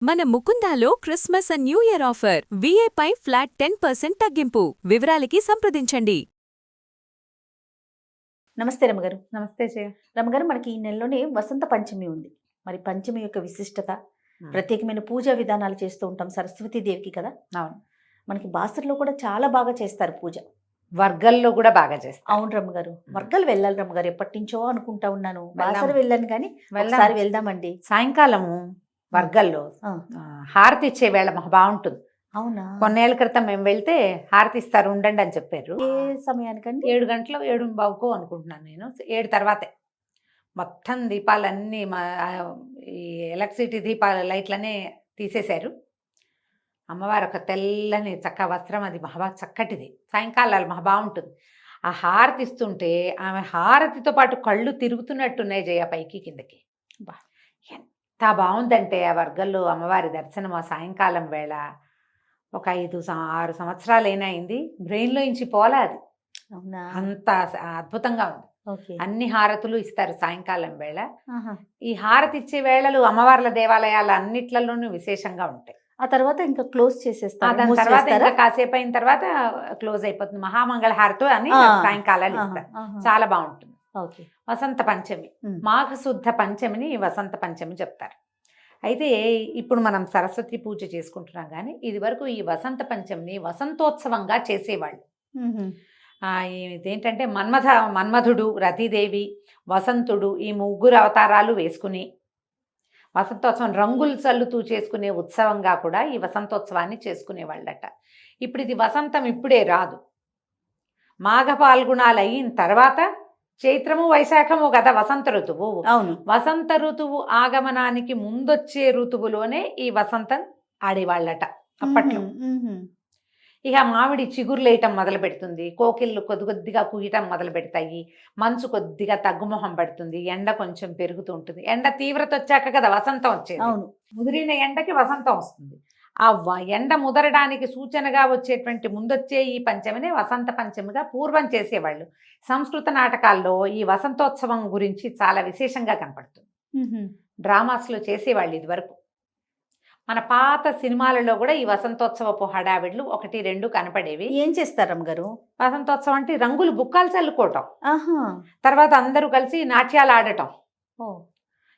మన ముకుందాలో Christmas and New Year offer విఏపై ఫ్లాట్ 10% తగ్గింపు. వివరాలకి సంప్రదించండి. నమస్తే రమగారు. నమస్తే జయ. రమగారు, మనకి ఈ నెలలోనే వసంత పంచమి ఉంది. మరి పంచమి యొక్క విశిష్టత, ప్రత్యేకమైన పూజా విధానాలు చేస్తూ ఉంటాం సరస్వతీదేవికి కదా. అవును, మనకి బాసర్లో కూడా చాలా బాగా చేస్తారు పూజ. వర్గల్లో కూడా బాగా చేస్తారు. అవును రమ్మగారు, వర్గాలు వెళ్ళాలి రమ్మగారు, ఎప్పటి నుంచో అనుకుంటా ఉన్నాను. వెళ్దాం. బాసర వెళ్ళాను కానీ వెళ్దాం. ఒకసారి వెళ్దామండి. సాయంకాలము వర్గల్లో ఆ, హారతి ఇచ్చే వేళ మాకు బాగుంటుంది. అవునా? కొన్నేళ్ల క్రితం మేము వెళ్తే హారతి ఇస్తారు ఉండండి అని చెప్పారు. ఏ సమయానికండి? 7 గంటలు 7:15 అనుకుంటున్నాను నేను. 7 తర్వాతే మొత్తం దీపాలన్నీ ఈ ఎలక్ట్రిసిటీ దీపాల లైట్లనే తీసేశారు. అమ్మవారు ఒక తెల్లని చక్క వస్త్రం, అది మహా చక్కటిది. సాయంకాలాలు మహా బాగుంటుంది. ఆ హారతి ఇస్తుంటే ఆమె హారతితో పాటు కళ్ళు తిరుగుతున్నట్టున్నాయి జయ, పైకి కిందకి. బా, ఎంత బాగుందంటే ఆ వర్గంలో అమ్మవారి దర్శనం ఆ సాయంకాలం వేళ. ఒక 5-6 సంవత్సరాలైనా అయింది, బ్రెయిన్లో ఇంచి పోలా అది. అవునా? అంత అద్భుతంగా ఉంది. ఓకే. అన్ని హారతులు ఇస్తారు సాయంకాలం వేళ. ఆహా. ఈ హారతి ఇచ్చే వేళలు అమ్మవార్ల దేవాలయాలు అన్నిట్లలోనూ విశేషంగా ఉంటాయి. ఆ తర్వాత ఇంకా క్లోజ్ చేసేస్తారు, దాని తర్వాత మూసివేస్తారా? ఇంకా కాసేపు అయిన తర్వాత క్లోజ్ అయిపోతుంది. మహామంగళ హారతి అని ఆ. సాయంకాలాలు ఆహా, ఇస్తారు. ఆహా. చాలా బాగుంటుంది. ఓకే. వసంత పంచమి, ఉమ్. మాఘశుద్ధ పంచమిని వసంత పంచమి చెప్తారు. అయితే ఇప్పుడు మనం సరస్వతి పూజ చేసుకుంటున్నాం, కానీ ఇది వరకు ఈ వసంత పంచమిని వసంతోత్సవంగా చేసేవాళ్ళు. ఉహుం. ఇదేంటంటే మన్మధుడు, రతీదేవి, వసంతుడు, ఈ ముగ్గురు అవతారాలు వేసుకుని వసంతోత్సవం రంగులు చల్లుతూ చేసుకునే ఉత్సవంగా కూడా ఈ వసంతోత్సవాన్ని చేసుకునేవాళ్ళట. ఇప్పుడు ఇది వసంతం ఇప్పుడే రాదు, మాఘ పాల్గుణాలు అయిన తర్వాత చైత్రము వైశాఖము కదా వసంత ఋతువు. అవును. వసంత ఋతువు ఆగమనానికి ముందొచ్చే ఋతువులోనే ఈ వసంతం ఆడేవాళ్ళట అప్పట్లో. ఉహుం, ఉహుం. ఇక మామిడి చిగురులేయటం మొదలు పెడుతుంది, కోకిళ్ళు కొద్దిగా కుయ్యటం మొదలు పెడతాయి, మంచు కొద్దిగా తగ్గుముఖం పడుతుంది, ఎండ కొంచెం పెరుగుతూ ఉంటుంది. ఎండ తీవ్రత వచ్చాక కదా వసంతం వచ్చేది. అవును. ముదిరిన ఎండకి వసంతం వస్తుంది. ఆ ఎండ ముదరడానికి సూచనగా వచ్చేటువంటి ముందొచ్చే ఈ పంచమిని వసంత పంచమిగా పూర్వం చేసేవాళ్ళు. సంస్కృత నాటకాల్లో ఈ వసంతోత్సవం గురించి చాలా విశేషంగా కనపడుతుంది. ఉహుం. డ్రామాస్లో చేసేవాళ్ళు ఇది వరకు. మన పాత సినిమాలలో కూడా ఈ వసంతోత్సవపు హడావిడ్లు 1-2 కనపడేవి. ఏం చేస్తారు రమ్మగారు? వసంతోత్సవం అంటే రంగులు బుక్కాలు చల్లుకోవటం, ఆహా. తర్వాత అందరూ కలిసి నాట్యాలు ఆడటం, ఓ.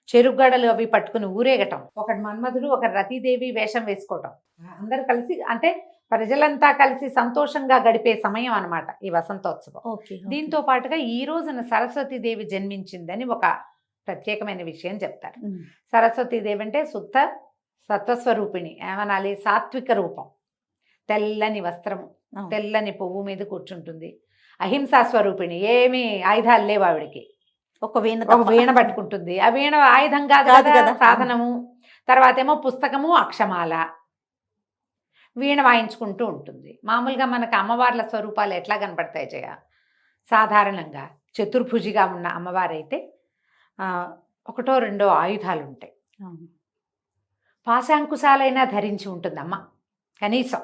చెరుగడలు అవి పట్టుకుని ఊరేగటం, ఒకటి మన్మధుడు ఒకటి రతీదేవి వేషం వేసుకోవటం, అందరూ కలిసి అంటే ప్రజలంతా కలిసి సంతోషంగా గడిపే సమయం అన్నమాట ఈ వసంతోత్సవం. ఓకే. దీంతో పాటుగా ఈ రోజున సరస్వతీదేవి జన్మించిందని ఒక ప్రత్యేకమైన విషయం చెప్తారు. ఉమ్. సరస్వతీదేవి అంటే శుద్ధ సత్వస్వరూపిణి, ఏమనాలి, సాత్విక రూపం, తెల్లని వస్త్రము, అవును. తెల్లని పువ్వు మీద కూర్చుంటుంది, అహింసా స్వరూపిణి, ఏమీ ఆయుధాలు లేవు ఆవిడికి, ఒక వీణ ఒక తప్ప. వీణ పట్టుకుంటుంది. ఆ వీణ ఆయుధం కాదు కాదు కదా, కదా. సాధనము. తర్వాత ఏమో పుస్తకము, అక్షమాల, వీణ వాయించుకుంటూ ఉంటుంది. మామూలుగా మనకు అమ్మవార్ల స్వరూపాలు ఎట్లా కనపడతాయి జయ? సాధారణంగా చతుర్భుజిగా ఉన్న అమ్మవారైతే 1-2 ఆయుధాలు ఉంటాయి. అవును. పాశాంకుశాలైనా ధరించి ఉంటుందమ్మ కనీసం.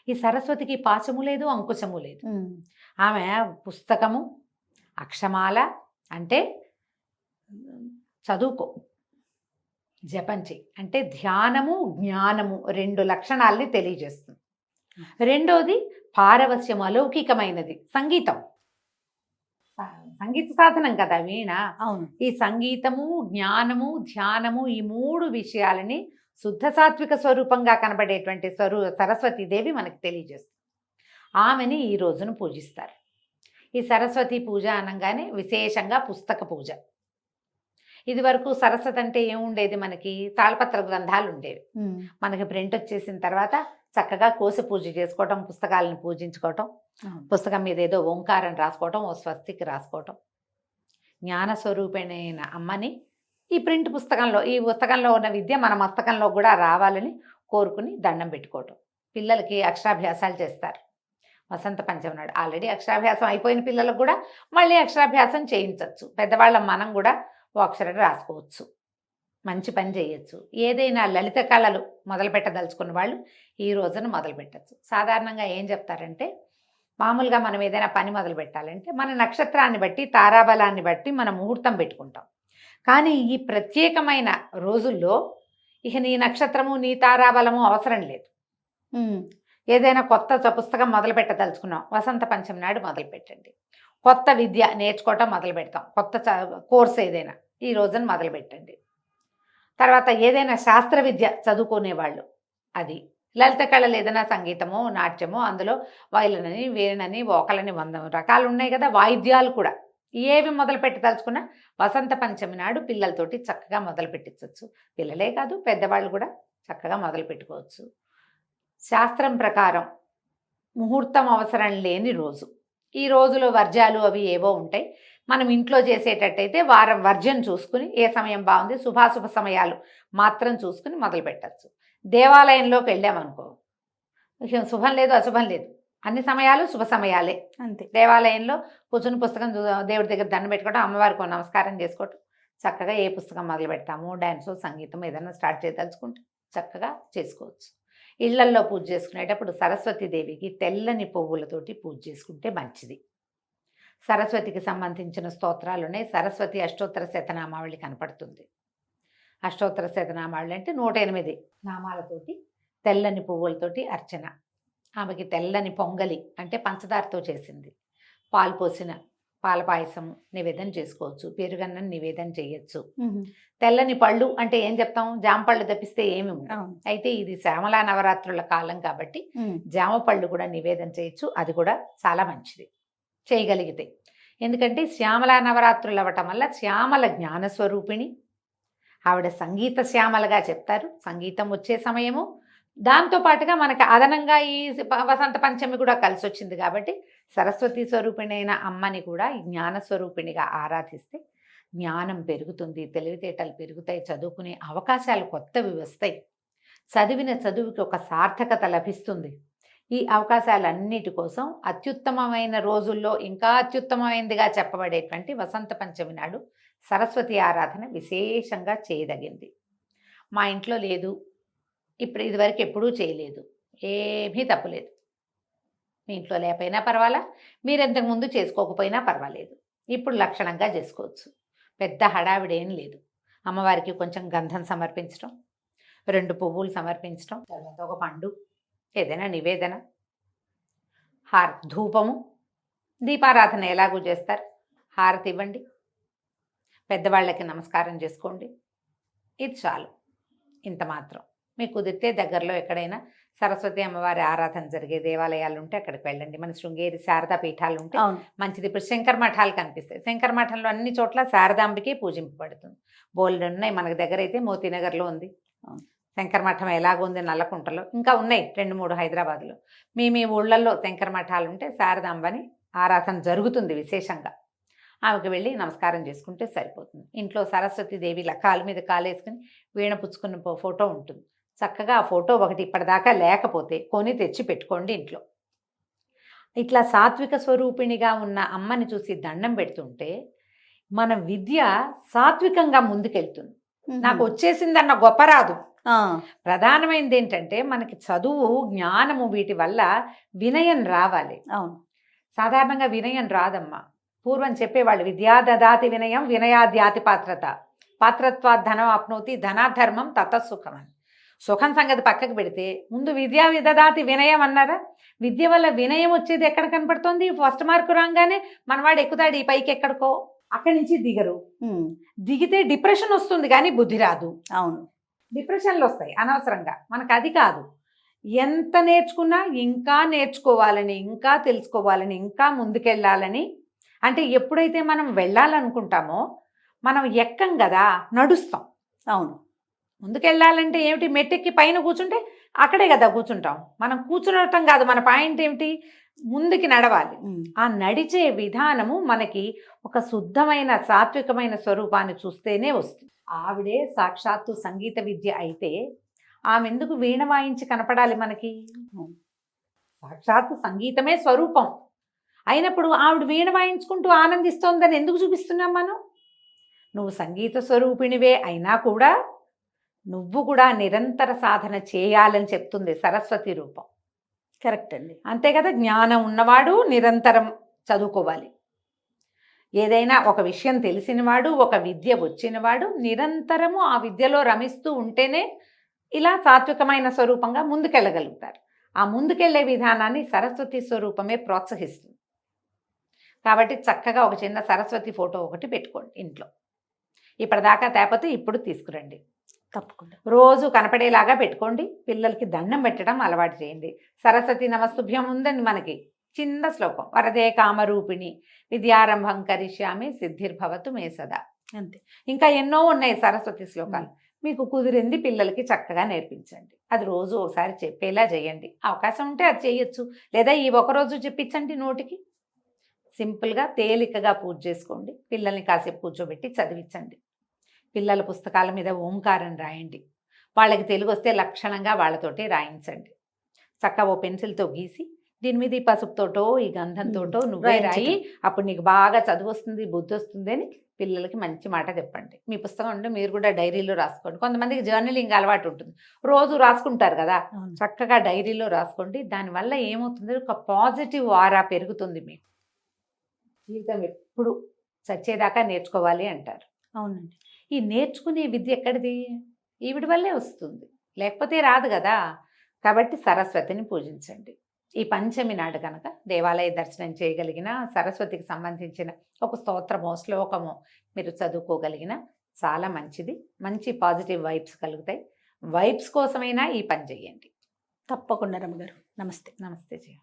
ఈ సరస్వతికి పాశము లేదు, అంకుశము లేదు. ఉమ్. ఆమె పుస్తకము, అక్షమాల అంటే చదువుకో, జపంచి అంటే ధ్యానము, జ్ఞానము 2 లక్షణాలని తెలియజేస్తుంది. రెండోది పారవస్యం, అలౌకికమైనది, సంగీతం, సంగీత సాధనం కదా వీణ. అవును. ఈ సంగీతము, జ్ఞానము, ధ్యానము, ఈ 3 విషయాలని శుద్ధ సాత్విక స్వరూపంగా కనబడేటువంటి సరస్వతీదేవి మనకు తెలియజేస్తుంది. ఆమెని ఈ రోజున పూజిస్తారు. ఈ సరస్వతి పూజ అనగానే విశేషంగా పుస్తక పూజ. ఇది వరకు సరస్వతి అంటే ఏముండేది, మనకి తాళపత్ర గ్రంథాలు ఉండేవి. ఉమ్. మనకి ప్రింట్ వచ్చేసిన తర్వాత చక్కగా కోసి పూజ చేసుకోవటం, పుస్తకాలను పూజించుకోవటం, అవును. పుస్తకం మీద ఏదో ఓంకారం రాసుకోవటం, ఓ స్వస్తికి రాసుకోవటం. జ్ఞానస్వరూపిణైన అమ్మని ఈ ప్రింట్ పుస్తకంలో, ఈ పుస్తకంలో ఉన్న విద్య మన మస్తకంలో కూడా రావాలని కోరుకుని దండం పెట్టుకోవటం. పిల్లలకి అక్షరాభ్యాసాలు చేస్తారు వసంత పంచమి నాడు. ఆల్రెడీ అక్షరాభ్యాసం అయిపోయిన పిల్లలకు కూడా మళ్ళీ అక్షరాభ్యాసం చేయించవచ్చు. పెద్దవాళ్ళ మనం కూడా ఓ అక్షరం రాసుకోవచ్చు, మంచి పని చేయొచ్చు. ఏదైనా లలిత కళలు మొదలు పెట్టదలుచుకున్న వాళ్ళు ఈ రోజున మొదలు పెట్టచ్చు. సాధారణంగా ఏం చెప్తారంటే, మామూలుగా మనం ఏదైనా పని మొదలు పెట్టాలంటే మన నక్షత్రాన్ని బట్టి, తారాబలాన్ని బట్టి మనం ముహూర్తం పెట్టుకుంటాం. కానీ ఈ ప్రత్యేకమైన రోజుల్లో ఇక నీ నక్షత్రము నీ తారాబలము అవసరం లేదు. ఏదైనా కొత్త పుస్తకం మొదలు పెట్టదలుచుకున్నాం, వసంత పంచమి నాడు మొదలు పెట్టండి. కొత్త విద్య నేర్చుకోవటం మొదలు పెడతాం, కొత్త కోర్స్ ఏదైనా ఈ రోజున మొదలు పెట్టండి. తర్వాత ఏదైనా శాస్త్ర విద్య చదువుకునేవాళ్ళు, అది లలిత కళలు ఏదైనా సంగీతము నాట్యము, అందులో వైలనని వీణని వోకలని 100 రకాలు ఉన్నాయి కదా, వాయిద్యాలు కూడా ఏవి మొదలు పెట్టదలుచుకున్నా వసంత పంచమి నాడు పిల్లలతోటి చక్కగా మొదలు పెట్టించవచ్చు. పిల్లలే కాదు పెద్దవాళ్ళు కూడా చక్కగా మొదలు పెట్టుకోవచ్చు. శాస్త్రం ప్రకారం ముహూర్తం అవసరం లేని రోజు, ఈ రోజులో వర్జ్యాలు అవి ఏవో ఉంటాయి. మనం ఇంట్లో చేసేటట్టయితే వారం వర్జ్యం చూసుకుని ఏ సమయం బాగుంది, శుభాశుభ సమయాలు మాత్రం చూసుకుని మొదలు పెట్టచ్చు. దేవాలయంలోకి వెళ్ళామనుకో, శుభం లేదు అశుభం లేదు, అన్ని సమయాలు శుభ సమయాలే. అంతే. దేవాలయంలో కూర్చుని పుస్తకం దేవుడి దగ్గర దండం పెట్టుకోవడం, అమ్మవారికి నమస్కారం చేసుకోవటం, చక్కగా ఏ పుస్తకం మొదలు పెడతాము, డ్యాన్సు సంగీతం ఏదైనా స్టార్ట్ చేయదలుచుకుంటే చక్కగా చేసుకోవచ్చు. ఇళ్లల్లో పూజ చేసుకునేటప్పుడు సరస్వతీదేవికి తెల్లని పువ్వులతోటి పూజ చేసుకుంటే మంచిది. సరస్వతికి సంబంధించిన స్తోత్రాలునే సరస్వతి అష్టోత్తర శతనామావళి కనపడుతుంది. అష్టోత్తర శతనామావళి అంటే 108 నామాలతోటి తెల్లని పువ్వులతోటి అర్చన. ఆమెకి తెల్లని పొంగలి అంటే పంచదారతో చేసింది, పాలు పోసిన పాల పాయసం నివేదన చేసుకోవచ్చు, పెరుగన్నం నివేదన చేయొచ్చు. తెల్లని పళ్ళు అంటే ఏం చెప్తాం, జామ పళ్ళు తప్పిస్తే ఏమి ఉండవు. అయితే ఇది శ్యామలా నవరాత్రుల కాలం కాబట్టి జామ పళ్ళు కూడా నివేదన చేయొచ్చు, అది కూడా చాలా మంచిది చేయగలిగితే. ఎందుకంటే శ్యామలా నవరాత్రులు అవ్వటం వల్ల శ్యామల జ్ఞానస్వరూపిణి, ఆవిడ సంగీత శ్యామలగా చెప్తారు, సంగీతం వచ్చే సమయము. దాంతోపాటుగా మనకు అదనంగా ఈ వసంత పంచమి కూడా కలిసి వచ్చింది కాబట్టి సరస్వతి స్వరూపిణి అయిన అమ్మని కూడా జ్ఞానస్వరూపిణిగా ఆరాధిస్తే జ్ఞానం పెరుగుతుంది, తెలివితేటలు పెరుగుతాయి, చదువుకునే అవకాశాలు కొత్తవి వస్తాయి, చదివిన చదువుకి ఒక సార్థకత లభిస్తుంది. ఈ అవకాశాలన్నిటి కోసం అత్యుత్తమమైన రోజుల్లో ఇంకా అత్యుత్తమమైనదిగా చెప్పబడేటువంటి వసంత పంచమి నాడు సరస్వతి ఆరాధన విశేషంగా చేయదగింది. మా ఇంట్లో లేదు, ఇప్పుడు ఇదివరకు ఎప్పుడూ చేయలేదు, ఏమీ తప్పులేదు. మీ ఇంట్లో లేకపోయినా పర్వాలా, మీరు ఇంతకుముందు చేసుకోకపోయినా పర్వాలేదు, ఇప్పుడు లక్షణంగా చేసుకోవచ్చు. పెద్ద హడావిడేం లేదు. అమ్మవారికి కొంచెం గంధం సమర్పించడం, 2 పువ్వులు సమర్పించడం, తర్వాత ఒక పండు, ఏదైనా నివేదన, ధూపము, దీపారాధన ఎలాగూ చేస్తారు, హారతి ఇవ్వండి, పెద్దవాళ్ళకి నమస్కారం చేసుకోండి, ఇది చాలు. ఇంత మాత్రం. మీకు కుదిరితే దగ్గరలో ఎక్కడైనా సరస్వతి అమ్మవారి ఆరాధన జరిగే దేవాలయాలు ఉంటే అక్కడికి వెళ్ళండి. మన శృంగేరి శారదా పీఠాలు ఉంటే మంచిది. ఇప్పుడు శంకర మఠాలు కనిపిస్తాయి, శంకర మఠంలో అన్ని చోట్ల శారదాంబికే పూజింపబడుతుంది. బోల్డ్ ఉన్నాయి, మనకు దగ్గర అయితే మోతీనగర్లో ఉంది శంకర మఠం, ఎలాగుంది నల్లకుంటలో, ఇంకా ఉన్నాయి 2-3 హైదరాబాద్లో. మీ ఊళ్ళల్లో శంకర మఠాలు ఉంటే శారదాంబని ఆరాధన జరుగుతుంది విశేషంగా. ఆమెకు వెళ్ళి నమస్కారం చేసుకుంటే సరిపోతుంది. ఇంట్లో సరస్వతీదేవి కాలు మీద కాలేసుకుని వీణ పుచ్చుకున్న ఫోటో ఉంటుంది, చక్కగా ఆ ఫోటో ఒకటి ఇప్పటిదాకా లేకపోతే కొని తెచ్చి పెట్టుకోండి ఇంట్లో. ఇట్లా సాత్విక స్వరూపిణిగా ఉన్న అమ్మని చూసి దండం పెడుతుంటే మన విద్య సాత్వికంగా ముందుకెళ్తుంది. నాకు వచ్చేసిందన్న గొప్ప రాదు. ప్రధానమైనది ఏంటంటే మనకి చదువు జ్ఞానము వీటి వల్ల వినయం రావాలి. అవును, సాధారణంగా వినయం రాదమ్మా. పూర్వం చెప్పేవాళ్ళు విద్యా దదాతి వినయం వినయాద్యాతి పాత్రత, పాత్రత్వాత్ ధనం ఆప్నోతి ధనాధర్మం తతసుఖం అని. సుఖం సంగతి పక్కకు పెడితే ముందు విద్యా విదదాతి వినయం అన్నారా. విద్య వల్ల వినయం వచ్చేది ఎక్కడ కనపడుతుంది, ఫస్ట్ మార్కు రాగానే మనవాడు ఎక్కుతాడు ఈ పైకి ఎక్కడికో, అక్కడి నుంచి దిగరు. దిగితే డిప్రెషన్ వస్తుంది కానీ బుద్ధి రాదు. అవును, డిప్రెషన్లు వస్తాయి అనవసరంగా. మనకు అది కాదు, ఎంత నేర్చుకున్నా ఇంకా నేర్చుకోవాలని, ఇంకా తెలుసుకోవాలని, ఇంకా ముందుకెళ్ళాలని. అంటే ఎప్పుడైతే మనం వెళ్ళాలనుకుంటామో మనం ఎక్కం కదా, నడుస్తాం. అవును, ముందుకెళ్ళాలంటే ఏమిటి, మెట్టెక్కి పైన కూర్చుంటే అక్కడే కదా కూర్చుంటాం. మనం కూర్చునటం కాదు, మన పాయింట్ ఏమిటి, ముందుకి నడవాలి. ఆ నడిచే విధానము మనకి ఒక శుద్ధమైన సాత్వికమైన స్వరూపాన్ని చూస్తేనే వస్తుంది. ఆవిడే సాక్షాత్తు సంగీత విద్య అయితే ఆమె ఎందుకు వీణ వాయించి కనపడాలి మనకి? సాక్షాత్తు సంగీతమే స్వరూపం అయినప్పుడు ఆవిడ వీణ వాయించుకుంటూ ఆనందిస్తోందని ఎందుకు చూపిస్తున్నాం మనం? నువ్వు సంగీత స్వరూపిణివే అయినా కూడా నువ్వు కూడా నిరంతర సాధన చేయాలని చెప్తుంది సరస్వతి రూపం. కరెక్ట్ అండి, అంతే కదా. జ్ఞానం ఉన్నవాడు నిరంతరం చదువుకోవాలి. ఏదైనా ఒక విషయం తెలిసినవాడు, ఒక విద్య వచ్చినవాడు నిరంతరము ఆ విద్యలో రమిస్తూ ఉంటేనే ఇలా సాత్వికమైన స్వరూపంగా ముందుకెళ్ళగలుగుతారు. ఆ ముందుకెళ్లే విధానాన్ని సరస్వతి స్వరూపమే ప్రోత్సహిస్తుంది. కాబట్టి చక్కగా ఒక చిన్న సరస్వతి ఫోటో ఒకటి పెట్టుకోండి ఇంట్లో. ఇప్పటిదాకా తేపోతే ఇప్పుడు తీసుకురండి. తప్పకుండా. రోజు కనపడేలాగా పెట్టుకోండి. పిల్లలకి దండం పెట్టడం అలవాటు చేయండి. సరస్వతి నమస్తుభ్యం ఉందండి మనకి. చిన్న శ్లోకం, వరదే కామరూపిణి విద్యారంభం కరిష్యామి సిద్ధిర్భవతు మే సదా. అంతే. ఇంకా ఎన్నో ఉన్నాయి సరస్వతి శ్లోకాలు. మీకు కుదిరింది పిల్లలకి చక్కగా నేర్పించండి. అది రోజు ఒకసారి చెప్పేలా చేయండి. అవకాశం ఉంటే అది చేయొచ్చు, లేదా ఈ ఒకరోజు చెప్పించండి నోటికి. సింపుల్గా తేలికగా పూజ చేసుకోండి. పిల్లల్ని కాసేపు కూర్చోబెట్టి చదివించండి. పిల్లల పుస్తకాల మీద ఓంకారం రాయండి. వాళ్ళకి తెలుగు వస్తే లక్షణంగా వాళ్ళతోటి రాయించండి. చక్కగా ఓ పెన్సిల్తో గీసి దీని మీద ఈ పసుపుతోటో ఈ గంధంతోటో నువ్వే రాయి, అప్పుడు నీకు బాగా చదువు వస్తుంది, బుద్ధి వస్తుంది అని పిల్లలకి మంచి మాట చెప్పండి. మీ పుస్తకం ఉంటే మీరు కూడా డైరీలో రాసుకోండి. కొంతమందికి జర్నలింగ్ అలవాటు ఉంటుంది, రోజు రాసుకుంటారు కదా. చక్కగా డైరీలో రాసుకోండి. దానివల్ల ఏమవుతుంది, ఒక పాజిటివ్ ఆరా పెరుగుతుంది. మీకు జీవితం ఎప్పుడు చచ్చేదాకా నేర్చుకోవాలి అంటారు. అవునండి. ఈ నేర్చుకునే విద్య ఎక్కడిది? ఈవిడి వల్లే వస్తుంది, లేకపోతే రాదు కదా. కాబట్టి సరస్వతిని పూజించండి. ఈ పంచమి నాడు కనుక దేవాలయ దర్శనం చేయగలిగిన, సరస్వతికి సంబంధించిన ఒక స్తోత్రమో శ్లోకమో మీరు చదువుకోగలిగిన చాలా మంచిది. మంచి పాజిటివ్ వైబ్స్ కలుగుతాయి. వైబ్స్ కోసమైనా ఈ పని చేయండి. తప్పకుండా రమ్మగారు. నమస్తే. నమస్తే జయ.